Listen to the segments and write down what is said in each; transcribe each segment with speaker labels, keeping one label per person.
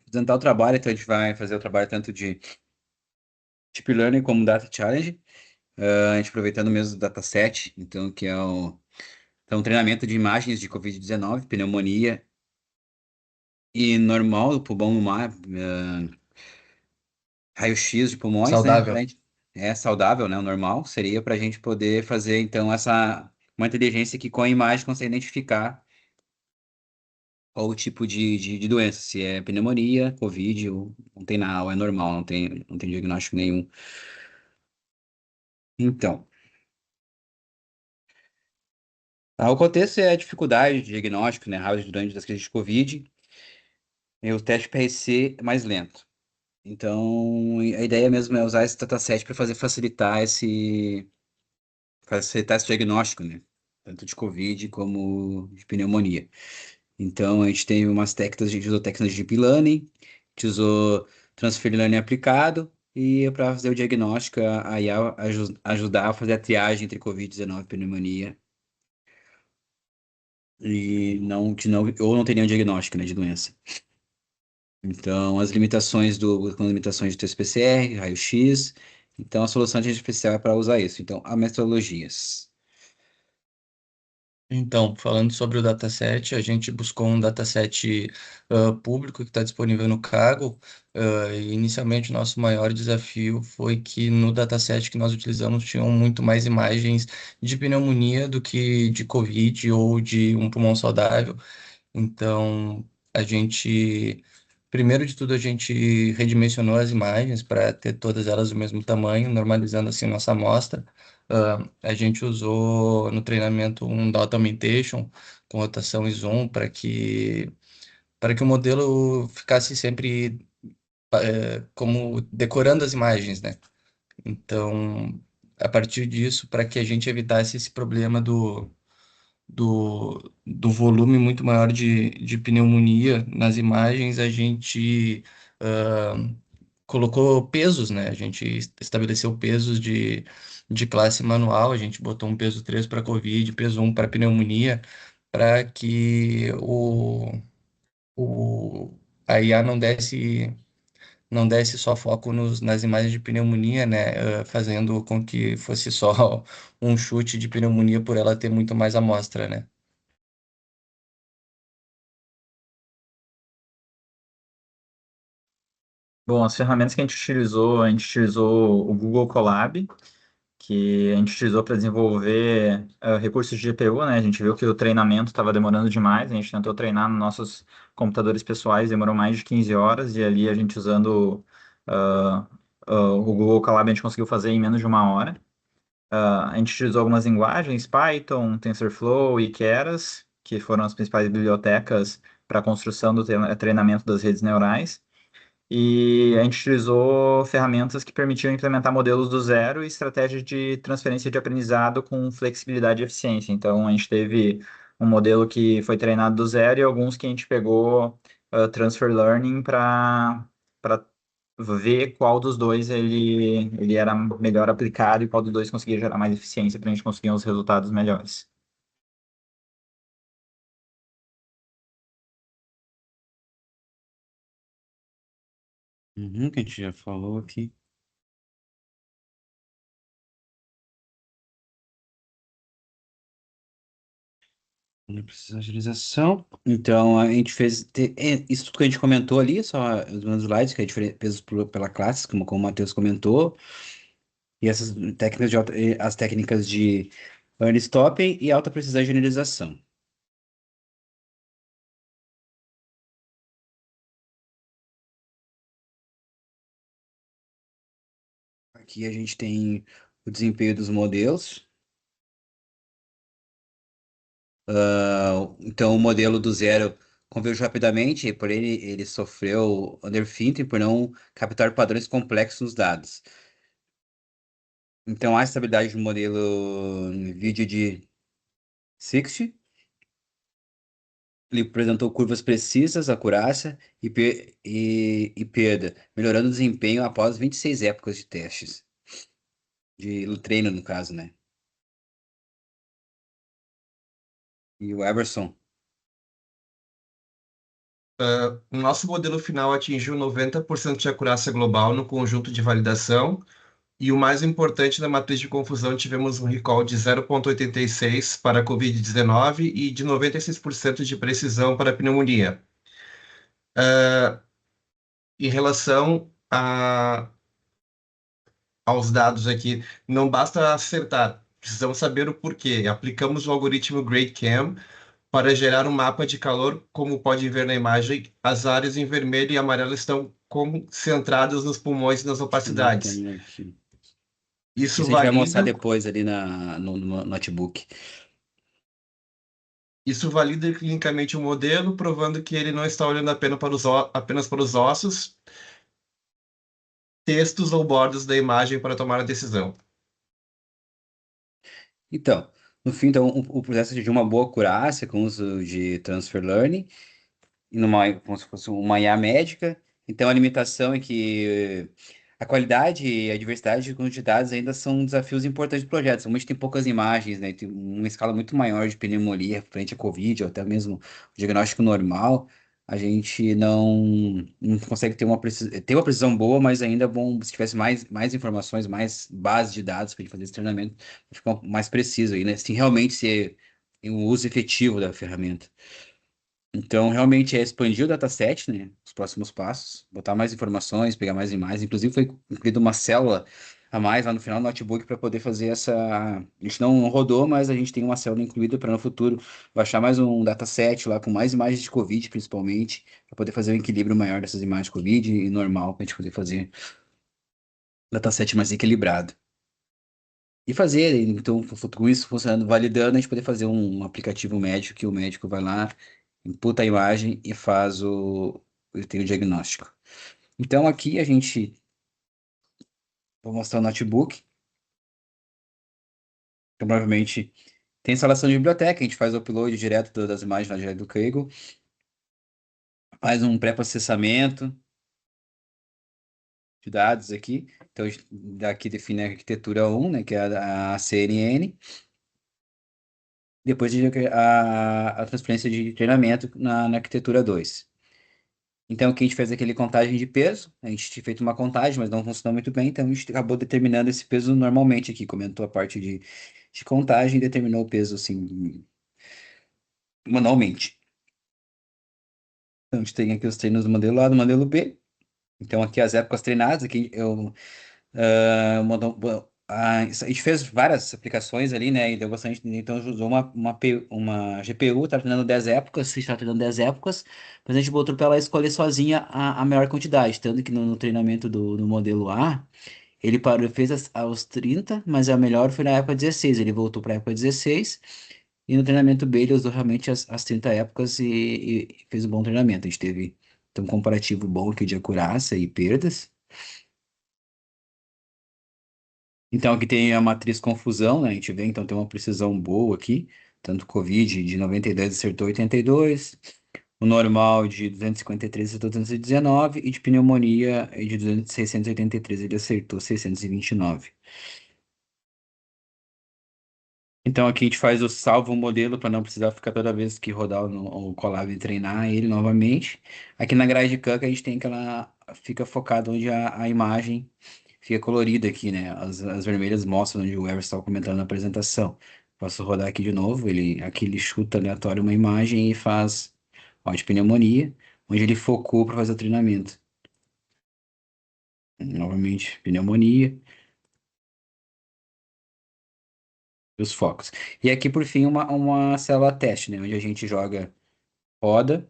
Speaker 1: apresentar o trabalho, então a gente vai fazer o trabalho tanto de Deep Learning como Data Challenge, a gente aproveitando mesmo o dataset, então que é então, treinamento de imagens de Covid-19, pneumonia e normal, do pulmão no mar, raio-x de pulmões, né?
Speaker 2: Saudável.
Speaker 1: É saudável, né? O normal seria para a gente poder fazer, então, uma inteligência que com a imagem consegue identificar qual o tipo de doença, se é pneumonia, Covid, ou não tem nada, ou é normal, não tem diagnóstico nenhum. Então, o contexto é a dificuldade de diagnóstico, né? Rápido durante das crises de Covid, e o teste PRC é mais lento. Então, a ideia mesmo é usar esse dataset para facilitar esse diagnóstico, né? Tanto de Covid como de pneumonia. Então, a gente tem umas técnicas, a gente usou técnicas de deep learning, a gente usou transfer learning aplicado, e para fazer o diagnóstico, a IA ajudar a fazer a triagem entre Covid-19 e pneumonia, e ou não ter nenhum diagnóstico, né, de doença. Então, com limitações de teste-PCR, raio-x. Então, a solução de inteligência artificial é para usar isso. Então, há metodologias.
Speaker 2: Então, falando sobre o dataset, a gente buscou um dataset público que está disponível no Kaggle. E inicialmente, o nosso maior desafio foi que no dataset que nós utilizamos tinham muito mais imagens de pneumonia do que de COVID ou de um pulmão saudável. Então, a gente, primeiro de tudo, a gente redimensionou as imagens para ter todas elas do mesmo tamanho, normalizando assim nossa amostra. A gente usou no treinamento um data augmentation com rotação e zoom para que o modelo ficasse sempre como decorando as imagens, né? Então, a partir disso, para que a gente evitasse esse problema do volume muito maior de pneumonia nas imagens, a gente ah, colocou pesos, né? A gente estabeleceu pesos de classe manual, a gente botou um peso 3 para COVID, peso 1 para pneumonia, para que o, a IA não desse só foco nas imagens de pneumonia, né? Fazendo com que fosse só um chute de pneumonia por ela ter muito mais amostra, né?
Speaker 3: Bom, as ferramentas que a gente utilizou o Google Colab, que a gente utilizou para desenvolver recursos de GPU, né? A gente viu que o treinamento estava demorando demais, a gente tentou treinar nos nossos computadores pessoais, demorou mais de 15 horas, e ali a gente usando ah, o Google Colab a gente conseguiu fazer em menos de uma hora. A gente utilizou algumas linguagens, Python, TensorFlow e Keras, que foram as principais bibliotecas para a construção do treinamento das redes neurais. E a gente utilizou ferramentas que permitiam implementar modelos do zero e estratégias de transferência de aprendizado com flexibilidade e eficiência. Então, a gente teve um modelo que foi treinado do zero e alguns que a gente pegou transfer learning para ver qual dos dois ele era melhor aplicado e qual dos dois conseguia gerar mais eficiência para a gente conseguir uns resultados melhores.
Speaker 1: Uhum, que a gente já falou aqui. Não precisa de agilização. Então, a gente isso tudo que a gente comentou ali, só os meus slides, que é pesos pela classe, como o Matheus comentou, e essas técnicas as técnicas de early stopping e alta precisão de generalização. Aqui a gente tem o desempenho dos modelos. Então, o modelo do zero convergiu rapidamente, porém ele sofreu underfitting por não captar padrões complexos nos dados. Então, a estabilidade do modelo vídeo de 60, ele apresentou curvas precisas, acurácia e perda, melhorando o desempenho após 26 épocas de testes, de treino, no caso, né? E o Everson,
Speaker 4: O nosso modelo final atingiu 90% de acurácia global no conjunto de validação, e o mais importante, na matriz de confusão, tivemos um recall de 0,86 para a Covid-19 e de 96% de precisão para a pneumonia. Em relação aos dados aqui, não basta acertar, precisamos saber o porquê. Aplicamos o algoritmo GradeCam para gerar um mapa de calor, como pode ver na imagem. As áreas em vermelho e amarelo estão concentradas nos pulmões e nas
Speaker 1: Não
Speaker 4: opacidades.
Speaker 1: tem aqui.
Speaker 4: Isso
Speaker 1: Isso a gente vai mostrar
Speaker 4: valida,
Speaker 1: depois ali no notebook.
Speaker 4: isso valida clinicamente o modelo, provando que ele não está olhando apenas para os ossos, textos ou bordas da imagem para tomar a decisão.
Speaker 1: Então, no fim, então, o processo de uma boa acurácia com uso de transfer learning, como se fosse uma IA médica. Então, a limitação é que a qualidade e a diversidade de dados ainda são desafios importantes do projeto. Como a gente tem poucas imagens, né, tem uma escala muito maior de pneumonia frente à Covid, ou até mesmo o diagnóstico normal, a gente não consegue ter uma precisão boa, mas ainda é bom se tivesse mais informações, mais bases de dados para a gente fazer esse treinamento, para ficar mais preciso aí, né? Assim, realmente ser o uso efetivo da ferramenta. Então, realmente é expandir o dataset, né? Os próximos passos, botar mais informações, pegar mais imagens. Inclusive, foi incluída uma célula a mais lá no final do notebook para poder fazer essa. A gente não rodou, mas a gente tem uma célula incluída para no futuro baixar mais um dataset lá com mais imagens de Covid, principalmente, para poder fazer um equilíbrio maior dessas imagens de Covid e normal, para a gente poder fazer um dataset mais equilibrado. E fazer, então, com isso funcionando, validando, a gente poder fazer um aplicativo médico que o médico vai lá, imputa a imagem e faz ele tem o diagnóstico. Então, aqui a gente, vou mostrar o notebook, então, provavelmente tem instalação de biblioteca, a gente faz o upload direto das imagens lá direto do Kaggle, faz um pré-processamento de dados aqui, então, daqui define a arquitetura 1, né, que é a CNN, depois a transferência de treinamento na arquitetura 2. Então, aqui a gente fez aquele contagem de peso, a gente tinha feito uma contagem, mas não funcionou muito bem, então a gente acabou determinando esse peso normalmente aqui, comentou a parte de contagem e determinou o peso, assim, manualmente. Então, a gente tem aqui os treinos do modelo A, do modelo B, então aqui as épocas treinadas, aqui eu a gente fez várias aplicações ali, né? E deu bastante. Então, a gente usou uma GPU, tá treinando 10 épocas, se está treinando 10 épocas, mas a gente botou para ela escolher sozinha a maior quantidade. Tanto que no treinamento do modelo A, ele parou, fez aos 30, mas a melhor foi na época 16. Ele voltou para a época 16. E no treinamento B, ele usou realmente as 30 épocas e fez um bom treinamento. A gente teve um comparativo bom aqui de acurácia e perdas. Então, aqui tem a matriz confusão, né? A gente vê, então tem uma precisão boa aqui. Tanto Covid de 92 acertou 82, o normal de 253 acertou 219 e de pneumonia de 683 ele acertou 629. Então aqui a gente faz o salvo modelo para não precisar ficar toda vez que rodar o Colab e treinar ele novamente. Aqui na grade Kaggle a gente tem aquela fica focado onde a imagem fica colorida aqui, né? As vermelhas mostram onde o Everest estava comentando na apresentação. Posso rodar aqui de novo, aqui ele chuta aleatório uma imagem e faz ó, de pneumonia, onde ele focou para fazer o treinamento. Novamente, pneumonia e os focos. E aqui, por fim, uma célula teste, né? Onde a gente joga, roda,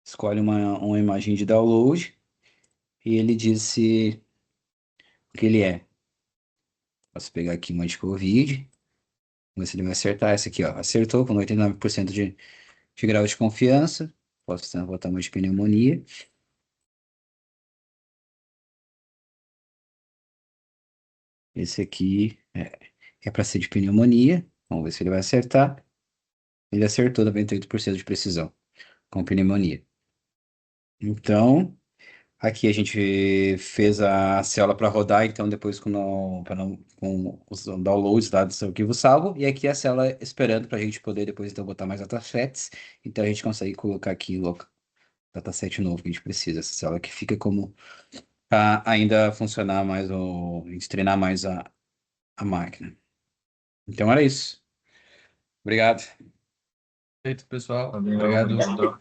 Speaker 1: escolhe uma imagem de download e ele diz o que ele é. Posso pegar aqui uma de Covid, vamos ver se ele vai acertar essa aqui, ó. Acertou com 89% de grau de confiança. Posso tentar botar uma de pneumonia. Esse aqui é para ser de pneumonia. Vamos ver se ele vai acertar. Ele acertou 98% de precisão com pneumonia. Então, Aqui a gente fez a célula para rodar, então depois com os downloads lá do seu arquivo salvo, e aqui a célula esperando para a gente poder depois então botar mais datasets, então a gente consegue colocar aqui o dataset novo que a gente precisa, essa célula que fica como para ainda funcionar mais, a gente treinar mais a máquina. Então era isso. Obrigado.
Speaker 2: Feito, pessoal.
Speaker 3: Valeu,
Speaker 2: Obrigado.
Speaker 3: obrigado.